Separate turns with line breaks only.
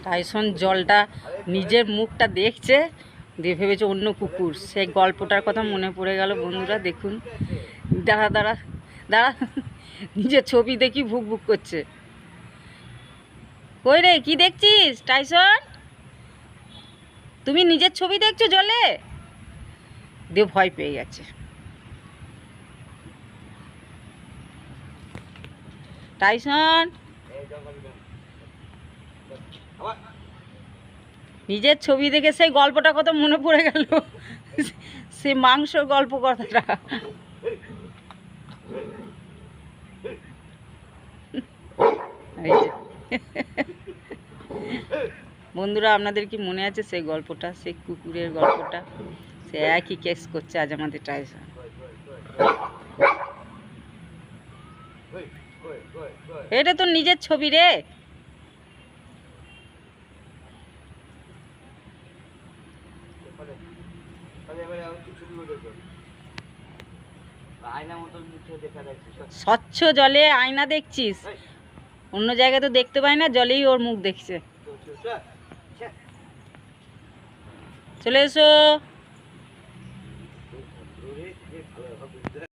Tyson জলটা নিজের মুখটা দেখছে, দিয়ে ভেবেছে অন্য কুকুর। সেই গল্পটার কথা মনে পড়ে গেল বন্ধুরা। দেখুন, দাঁড়া দাঁড়া দাঁড়া, নিজের ছবি দেখি ভুক ভুক করছে। কই রে, কি দেখছিস টাইসন? তুমি নিজের ছবি দেখছো জলে? দিয়ে ভয় পেয়ে গেছে। টাইসন নিজের ছবি দেখে সেই গল্পটা কত মনে পড়ে গেল, সে মাংসর গল্প কথাটা। বন্ধুরা, আপনাদের কি মনে আছে সেই গল্পটা, সেই কুকুরের গল্পটা? সে একই কেস করছে আজ আমাদের টাইসন। এটা তো নিজের ছবি রে। স্বচ্ছ জলে আয়না দেখছিস? অন্য জায়গায় তো দেখতে পাই না, জলেই ওর মুখ দেখছে। চলে এসো।